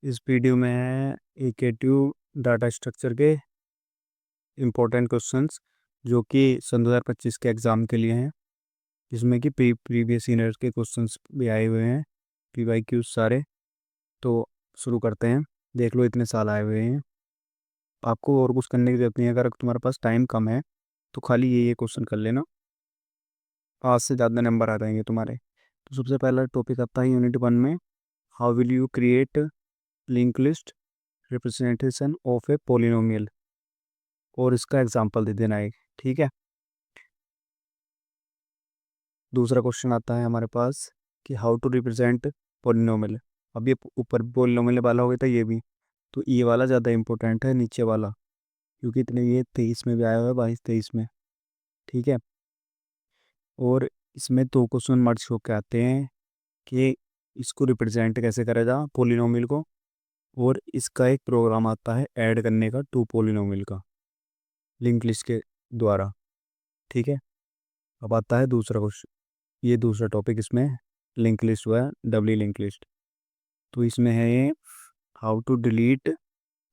इस वीडियो में है EK2 डाटा स्ट्रक्चर के इम्पोर्टेंट क्वेश्चंस जो कि सन 2025 के एग्ज़ाम के लिए हैं, जिसमें कि प्रीवियस ईयर के क्वेश्चंस भी आए हुए हैं, PYQ सारे। तो शुरू करते हैं। देख लो, इतने साल आए हुए हैं, आपको और कुछ करने की जरूरत नहीं है। अगर तुम्हारे पास टाइम कम है तो खाली ये क्वेश्चन कर लेना, आज से ज़्यादा नंबर आ जाएंगे तुम्हारे। तो सबसे पहला टॉपिक आता है यूनिट 1 में, how will you create link list representation of A polynomial, और इसका एग्जाम्पल दे देना एक। ठीक है। दूसरा क्वेश्चन आता है हमारे पास कि हाउ टू रिप्रेजेंट पोलिनोमियल। अब ये ऊपर पोलिनोमियल वाला हो गया था, ये भी। तो ये वाला ज़्यादा इंपॉर्टेंट है नीचे वाला, क्योंकि इतने ये 23 में भी आया हुआ है, 22-23 में। ठीक है। और इसमें दो क्वेश्चन मर्ज होकर आते हैं कि इसको रिप्रेजेंट कैसे करा जा पोलिनोमियल को, और इसका एक प्रोग्राम आता है ऐड करने का टू पोलिनोमियल का लिंक लिस्ट के द्वारा। ठीक है। अब आता है दूसरा क्वेश्चन, ये दूसरा टॉपिक इसमें लिंक लिस्ट हुआ है, डबली लिंक लिस्ट। तो इसमें है ये, how to delete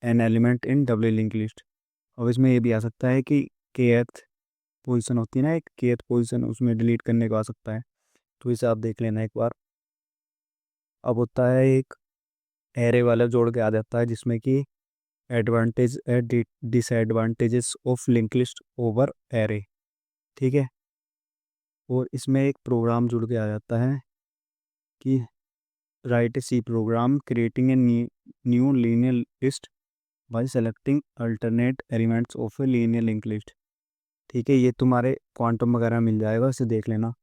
an element in doubly link list. अब इसमें ये भी आ सकता है कि kth पोजीशन होती है ना, एक kth पोजीशन, उसमें डिलीट करने को आ सकता है। तो इसे आप देख लेना एक बार। अब होता है एक एरे वाला जोड़ के आ जाता है, जिसमें कि advantage disadvantages of link list over array. ठीक है। और इसमें एक प्रोग्राम जुड़ के आ जाता है कि write a C program creating a new linear list by selecting alternate elements of a linear link list. ठीक है। ये तुम्हारे क्वांटम वगैरह मिल जाएगा, इसे देख लेना,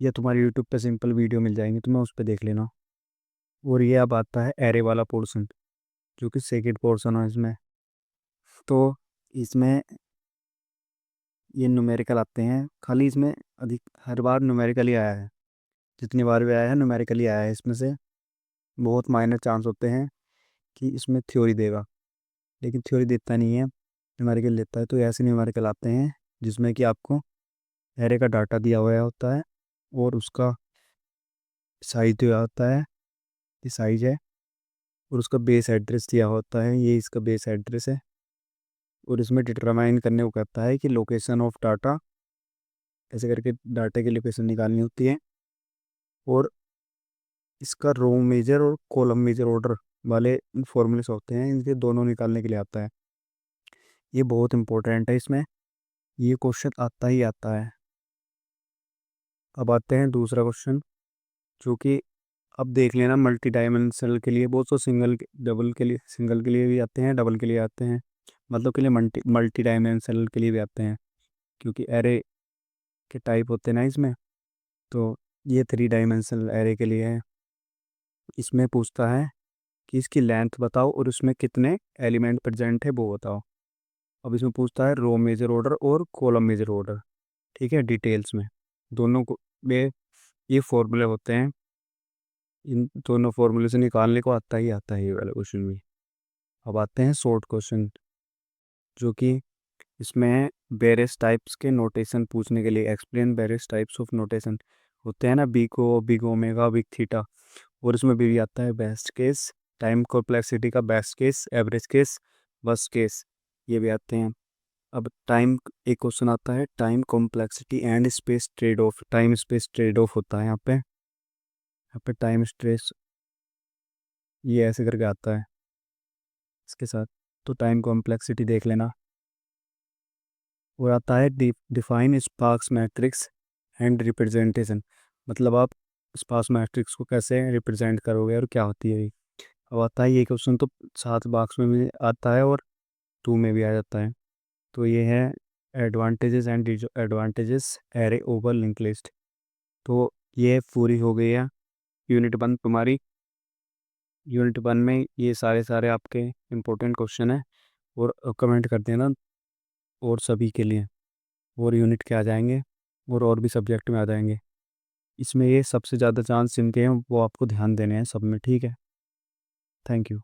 या तुम्हारे यूट्यूब पे सिंपल वीडियो मिल जाएंगे, तुम्हें उस पर देख लेना। और ये अब आता है एरे वाला पोर्शन, जो कि सेकेंड पोर्शन है इसमें। तो इसमें ये न्यूमेरिकल आते हैं, खाली इसमें अधिक हर बार न्यूमेरिकल ही आया है, जितनी बार भी आया है न्यूमेरिकल ही आया है। इसमें से बहुत माइनर चांस होते हैं कि इसमें थ्योरी देगा, लेकिन थ्योरी देता नहीं है, न्यूमेरिकल देता है। तो ऐसे न्यूमेरिकल आते हैं जिसमें कि आपको एरे का डाटा दिया हुआ होता है, और उसका साइज दिया होता है, ये साइज है, और उसका बेस एड्रेस दिया होता है, ये इसका बेस एड्रेस है। और इसमें डिटरमाइन करने को कहता है कि लोकेशन ऑफ डाटा, ऐसे करके डाटा की लोकेशन निकालनी होती है। और इसका रो मेजर और कॉलम मेजर ऑर्डर वाले फॉर्मूलेस होते हैं, इनके दोनों निकालने के लिए आता है। ये बहुत इंपॉर्टेंट है, इसमें ये क्वेश्चन आता ही आता है। अब आते हैं दूसरा क्वेश्चन, जो कि अब देख लेना, मल्टी डायमेंशनल के लिए बहुत, तो सिंगल डबल के लिए, सिंगल के लिए भी आते हैं, डबल के लिए आते हैं, मतलब के लिए मल्टी मल्टी डायमेंशनल के लिए भी आते हैं, क्योंकि एरे के टाइप होते हैं ना इसमें। तो ये 3 डायमेंशनल एरे के लिए है। इसमें पूछता है कि इसकी लेंथ बताओ और उसमें कितने एलिमेंट प्रेजेंट है वो बताओ। अब इसमें पूछता है रो मेजर ऑर्डर और कॉलम मेजर ऑर्डर। ठीक है। डिटेल्स में दोनों को में ये फॉर्मूले होते हैं, इन दोनों फॉर्मूले से निकालने को आता ही आता है ये वाला क्वेश्चन भी। अब आते हैं शॉर्ट क्वेश्चन, जो कि इसमें वेरियस टाइप्स के नोटेशन पूछने के लिए, explain various types of notation होते हैं ना, big big omega, big theta. और इसमें भी आता है बेस्ट केस, टाइम कॉम्प्लेक्सिटी का best case, average case, worst case, ये भी आते हैं। अब टाइम, एक क्वेश्चन आता है time complexity and space trade off, time space trade off होता है यहाँ पे टाइम स्ट्रेस, ये ऐसे करके आता है इसके साथ। तो टाइम कॉम्प्लेक्सिटी देख लेना। और आता है define sparks matrix and representation, मतलब आप स्पार्क्स मैट्रिक्स को कैसे रिप्रेजेंट करोगे और क्या होती है ये। अब आता है ये क्वेश्चन तो 7 बॉक्स में भी आता है और 2 में भी आ जाता है। तो ये है advantages and disadvantages array over link list. तो ये पूरी हो गई है यूनिट 1 तुम्हारी। यूनिट 1 में ये सारे सारे आपके इम्पोर्टेंट क्वेश्चन है, और कमेंट कर देना और सभी के लिए, और यूनिट के आ जाएंगे, और भी सब्जेक्ट में आ जाएंगे। इसमें ये सबसे ज़्यादा चांस जिनके हैं वो आपको ध्यान देने हैं सब में। ठीक है। Thank you.